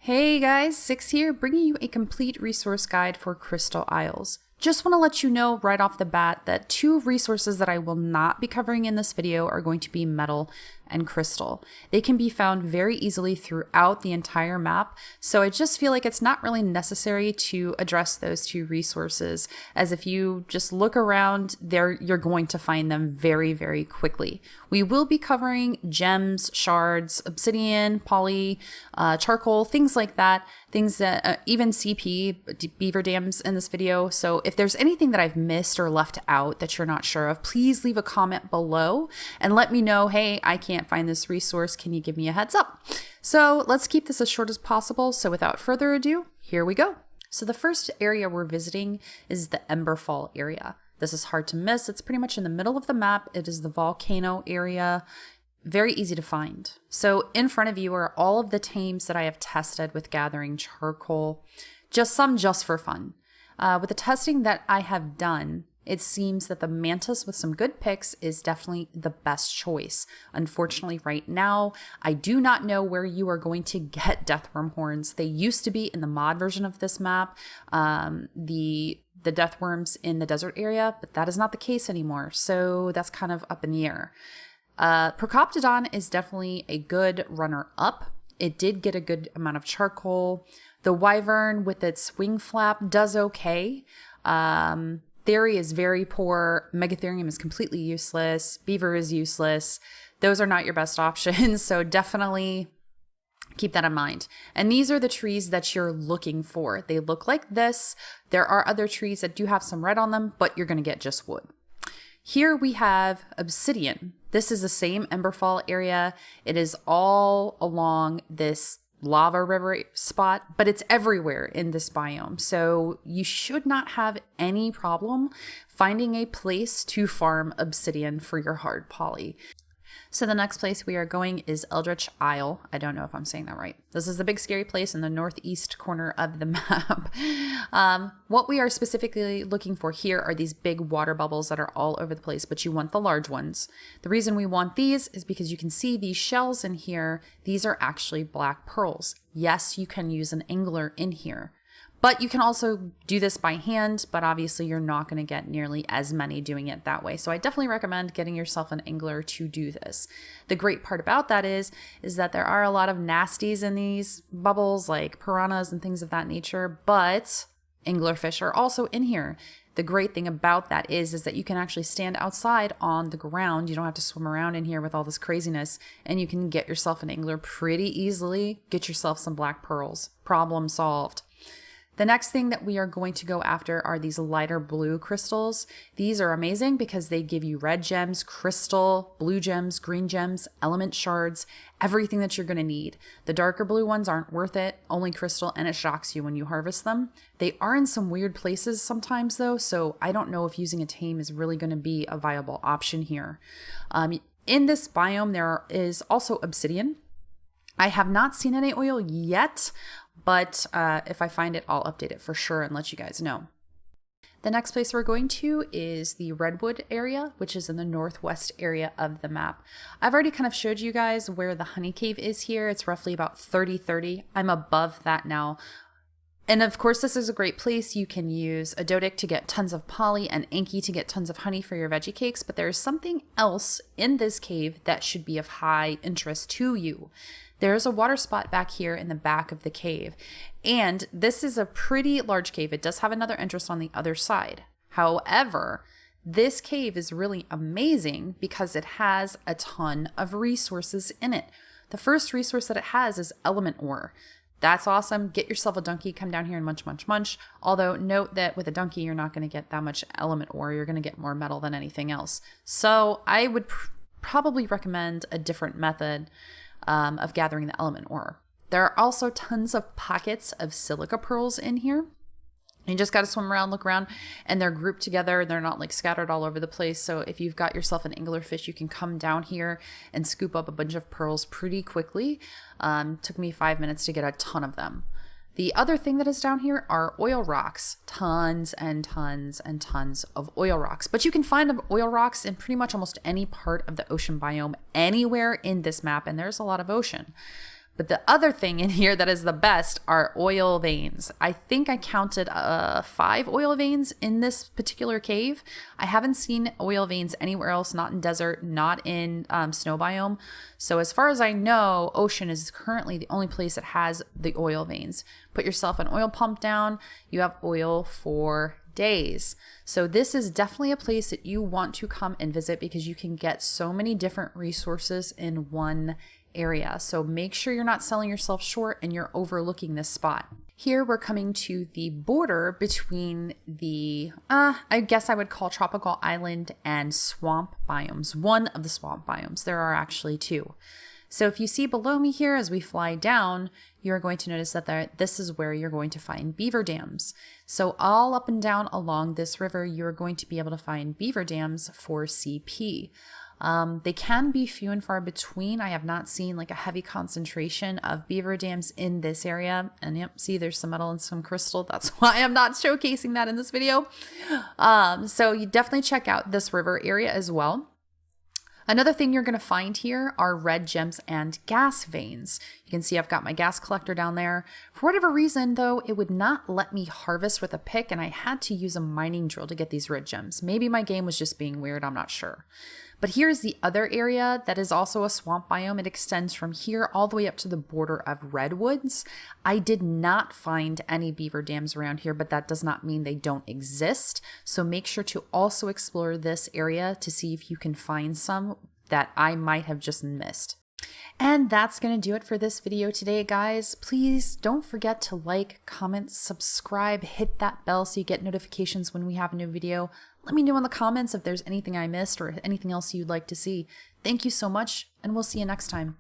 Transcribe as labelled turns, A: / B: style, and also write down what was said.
A: Hey guys, Six here, bringing you a complete resource guide for Crystal Isles. Just want to let you know right off the bat that two resources that I will not be covering in this video are going to be metal and crystal. They can be found very easily throughout the entire map, so I just feel like it's not really necessary to address those two resources, as if you just look around there, you're going to find them very, very quickly. We will be covering gems, shards, obsidian, poly, charcoal, things like that, things that even CP, Beaver Dams in this video. So if there's anything that I've missed or left out that you're not sure of, please leave a comment below and let me know, hey, I can't find this resource, can you give me a heads up? So let's keep this as short as possible. So without further ado, here we go. So the first area we're visiting is the Ember Fall area. This is hard to miss. It's pretty much in the middle of the map. It is the volcano area. Very easy to find. So in front of you are all of the tames that I have tested with gathering charcoal, just for fun. With the testing that I have done, it seems that the mantis with some good picks is definitely the best choice. Unfortunately, right now, I do not know where you are going to get deathworm horns. They used to be in the mod version of this map, the deathworms in the desert area, but that is not the case anymore. So that's kind of up in the air. Procoptodon is definitely a good runner-up. It did get a good amount of charcoal. The wyvern with its wing flap does okay. Theory is very poor. Megatherium is completely useless. Beaver is useless. Those are not your best options, so definitely keep that in mind. And these are the trees that you're looking for. They look like this. There are other trees that do have some red on them, but you're going to get just wood. Here we have obsidian. This is the same Ember Fall area. It is all along this lava river spot, but it's everywhere in this biome. So you should not have any problem finding a place to farm obsidian for your hard poly. So the next place we are going is Eldritch Isle. I don't know if I'm saying that right. This is the big scary place in the northeast corner of the map. What we are specifically looking for here are these big water bubbles that are all over the place, but you want the large ones. The reason we want these is because you can see these shells in here. These are actually black pearls. Yes, you can use an angler in here. But you can also do this by hand, but obviously you're not going to get nearly as many doing it that way. So I definitely recommend getting yourself an angler to do this. The great part about that is that there are a lot of nasties in these bubbles, like piranhas and things of that nature, but anglerfish are also in here. The great thing about that is that you can actually stand outside on the ground. You don't have to swim around in here with all this craziness, and you can get yourself an angler pretty easily. Get yourself some black pearls. Problem solved. The next thing that we are going to go after are these lighter blue crystals. These are amazing because they give you red gems, crystal, blue gems, green gems, element shards, everything that you're going to need. The darker blue ones aren't worth it, only crystal, and it shocks you when you harvest them. They are in some weird places sometimes though, so I don't know if using a tame is really going to be a viable option here. In this biome, there is also obsidian. I have not seen any oil yet, but if I find it, I'll update it for sure and let you guys know. The next place we're going to is the Redwood area, which is in the northwest area of the map. I've already kind of showed you guys where the honey cave is here. It's roughly about 30-30. I'm above that now. And of course, this is a great place. You can use Adodic to get tons of poly and Anki to get tons of honey for your veggie cakes, but there's something else in this cave that should be of high interest to you. There's a water spot back here in the back of the cave, and this is a pretty large cave. It does have another entrance on the other side. However, this cave is really amazing because it has a ton of resources in it. The first resource that it has is element ore. That's awesome. Get yourself a donkey, come down here and munch, munch, munch. Although note that with a donkey, you're not going to get that much element ore. You're going to get more metal than anything else. So I would probably recommend a different method of gathering the element ore. There are also tons of pockets of silica pearls in here. You just got to swim around, look around, and they're grouped together. They're not like scattered all over the place. So if you've got yourself an anglerfish, you can come down here and scoop up a bunch of pearls pretty quickly. Took me 5 minutes to get a ton of them. The other thing that is down here are oil rocks. Tons and tons and tons of oil rocks. But you can find oil rocks in pretty much almost any part of the ocean biome, anywhere in this map, and there's a lot of ocean. But the other thing in here that is the best are oil veins. I think I counted 5 oil veins in this particular cave. I haven't seen oil veins anywhere else, not in desert, not in snow biome. So as far as I know, ocean is currently the only place that has the oil veins. Put yourself an oil pump down, you have oil for days. So this is definitely a place that you want to come and visit because you can get so many different resources in one area. So make sure you're not selling yourself short and you're overlooking this spot. Here we're coming to the border between the, I guess I would call tropical island and swamp biomes. One of the swamp biomes. There are actually 2. So if you see below me here as we fly down, you're going to notice that this is where you're going to find beaver dams. So all up and down along this river, you're going to be able to find beaver dams for CP. They can be few and far between. I have not seen like a heavy concentration of beaver dams in this area. And yep, see there's some metal and some crystal. That's why I'm not showcasing that in this video. So you definitely check out this river area as well. Another thing you're going to find here are red gems and gas veins. You can see I've got my gas collector down there. For whatever reason, though, it would not let me harvest with a pick, and I had to use a mining drill to get these red gems. Maybe my game was just being weird, I'm not sure. But here's the other area that is also a swamp biome. It extends from here all the way up to the border of Redwoods. I did not find any beaver dams around here, but that does not mean they don't exist. So make sure to also explore this area to see if you can find some that I might have just missed. And that's going to do it for this video today, guys. Please don't forget to like, comment, subscribe, hit that bell so you get notifications when we have a new video. Let me know in the comments if there's anything I missed or anything else you'd like to see. Thank you so much, and we'll see you next time.